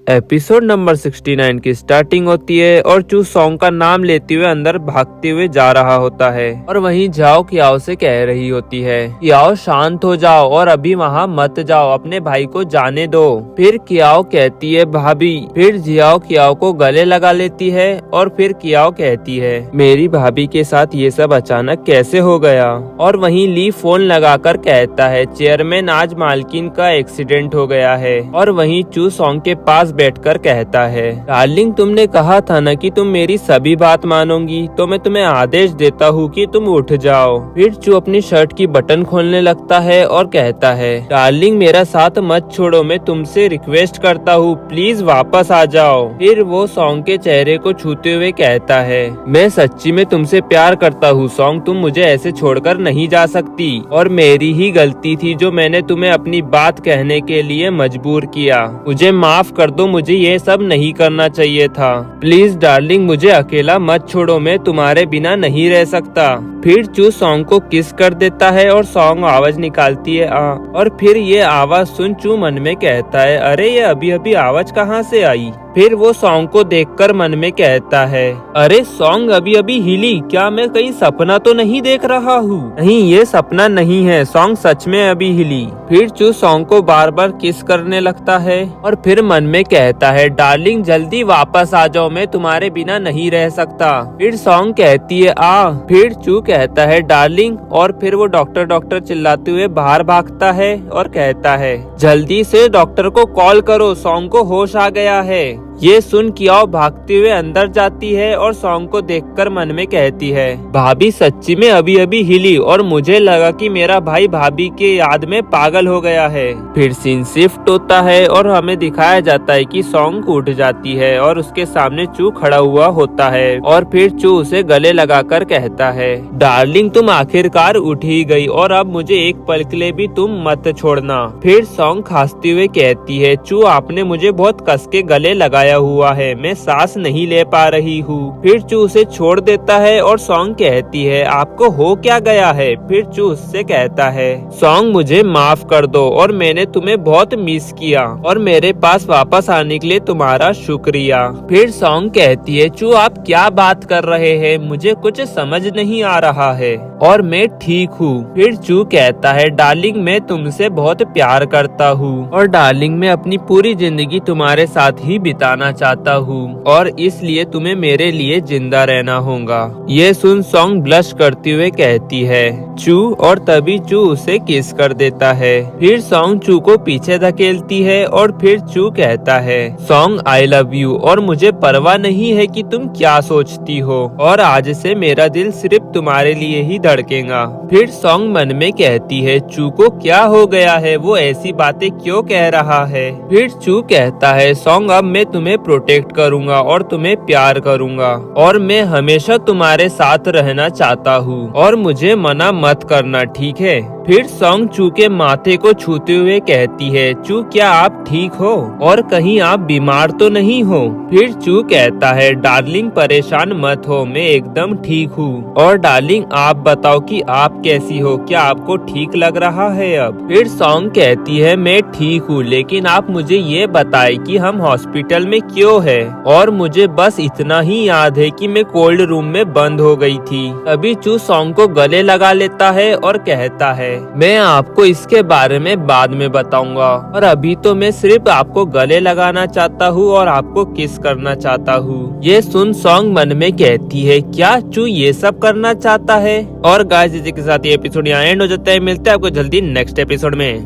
Episode number 69 की starting होती है और चू सॉन्ग का नाम लेते हुए अंदर भागते हुए जा रहा होता है और वहीं जाओ कियाओ से कह रही होती है, कियाओ शांत हो जाओ और अभी वहाँ मत जाओ, अपने भाई को जाने दो। फिर कियाओ कहती है भाभी। फिर जियाओ कियाओ को गले लगा लेती है और फिर कियाओ कहती है मेरी भाभी के साथ ये सब अचानक कैसे हो गया। और वहीं ली फोन लगाकर कहता है चेयरमैन आज मालकिन का एक्सीडेंट हो गया है। और वहीं चू सॉन्ग के पास बैठकर कहता है डार्लिंग तुमने कहा था ना कि तुम मेरी सभी बात मानोगी, तो मैं तुम्हें आदेश देता हूँ कि तुम उठ जाओ। फिर चू अपनी शर्ट की बटन खोलने लगता है और कहता है डार्लिंग मेरा साथ मत छोड़ो, मैं तुमसे रिक्वेस्ट करता हूँ प्लीज वापस आ जाओ। फिर वो सॉन्ग के चेहरे को छूते हुए कहता है मैं सच्ची में तुमसे प्यार करता हूँ सॉन्ग, तुम मुझे ऐसे छोड़कर नहीं जा सकती और मेरी ही गलती थी जो मैंने तुम्हें अपनी बात कहने के लिए मजबूर किया, मुझे माफ कर दो, मुझे ये सब नहीं करना चाहिए था। प्लीज डार्लिंग मुझे अकेला मत छोड़ो, मैं तुम्हारे बिना नहीं रह सकता। फिर चू सॉन्ग को किस कर देता है और सॉन्ग आवाज निकालती है और फिर ये आवाज सुन चू मन में कहता है अरे ये अभी अभी आवाज कहाँ से आई। फिर वो सॉन्ग को देखकर मन में कहता है अरे सॉन्ग अभी अभी हिली, क्या मैं कहीं सपना तो नहीं देख रहा हूँ? नहीं ये सपना नहीं है, सॉन्ग सच में अभी हिली। फिर चू सॉन्ग को बार बार किस करने लगता है और फिर मन में कहता है डार्लिंग जल्दी वापस आ जाओ, मैं तुम्हारे बिना नहीं रह सकता। फिर सॉन्ग कहती है आ। फिर चू कहता है डार्लिंग और फिर वो डॉक्टर डॉक्टर चिल्लाते हुए बाहर भागता है और कहता है जल्दी से डॉक्टर को कॉल करो, सॉन्ग को होश आ गया है। ये सुन कियाओ भागते हुए अंदर जाती है और सॉन्ग को देखकर मन में कहती है भाभी सच्ची में अभी अभी हिली और मुझे लगा कि मेरा भाई भाभी के याद में पागल हो गया है। फिर सीन शिफ्ट होता है और हमें दिखाया जाता है कि सॉन्ग उठ जाती है और उसके सामने चू खड़ा हुआ होता है और फिर चू उसे गले लगाकर कहता है डार्लिंग तुम आखिरकार उठ ही गई और अब मुझे एक पल के लिए भी तुम मत छोड़ना। फिर सॉन्ग खांसते हुए कहती है चू आपने मुझे बहुत कस के गले लगाया हुआ है, मैं सांस नहीं ले पा रही हूँ। फिर चू उसे छोड़ देता है और सॉन्ग कहती है आपको हो क्या गया है? फिर चू उससे कहता है सॉन्ग मुझे माफ कर दो और मैंने तुम्हें बहुत मिस किया और मेरे पास वापस आने के लिए तुम्हारा शुक्रिया। फिर सॉन्ग कहती है चू आप क्या बात कर रहे हैं, मुझे कुछ समझ नहीं आ रहा है और मैं ठीक हूँ। फिर चू कहता है डार्लिंग मैं तुमसे बहुत प्यार करता हूँ और डार्लिंग मैं अपनी पूरी जिंदगी तुम्हारे साथ ही बिताना चाहता हूँ और इसलिए तुम्हें मेरे लिए जिंदा रहना होगा। ये सुन सॉन्ग ब्लश करते हुए कहती है चू और तभी चू उसे किस कर देता है। फिर सॉन्ग चू को पीछे धकेलती है और फिर चू कहता है सॉन्ग आई लव यू और मुझे परवाह नहीं है कि तुम क्या सोचती हो और आज से मेरा दिल सिर्फ तुम्हारे लिए ही धड़केगा। फिर सॉन्ग मन में कहती है चू को क्या हो गया है, वो ऐसी बातें क्यों कह रहा है। फिर चू कहता है सॉन्ग अब मैं तुम्हें प्रोटेक्ट करूंगा और तुम्हें प्यार करूंगा और मैं हमेशा तुम्हारे साथ रहना चाहता हूँ और मुझे मना मत करना ठीक है। फिर सॉन्ग चू के माथे को छूते हुए कहती है चू क्या आप ठीक हो और कहीं आप बीमार तो नहीं हो। फिर चू कहता है डार्लिंग परेशान मत हो, मैं एकदम ठीक हूँ और डार्लिंग आप बताओ कि आप कैसी हो, क्या आपको ठीक लग रहा है अब। फिर सॉन्ग कहती है मैं ठीक हूँ लेकिन आप मुझे ये बताएं कि हम हॉस्पिटल में क्यों है और मुझे बस इतना ही याद है कि मैं कोल्ड रूम में बंद हो गई थी। तभी चू सॉन्ग को गले लगा लेता है और कहता है मैं आपको इसके बारे में बाद में बताऊंगा और अभी तो मैं सिर्फ आपको गले लगाना चाहता हूँ और आपको किस करना चाहता हूँ। ये सुन सॉन्ग मन में कहती है क्या चू ये सब करना चाहता है। और गाइस इसी के साथ ये एपिसोड यहाँ एंड हो जाता है, मिलते हैं आपको जल्दी नेक्स्ट एपिसोड में।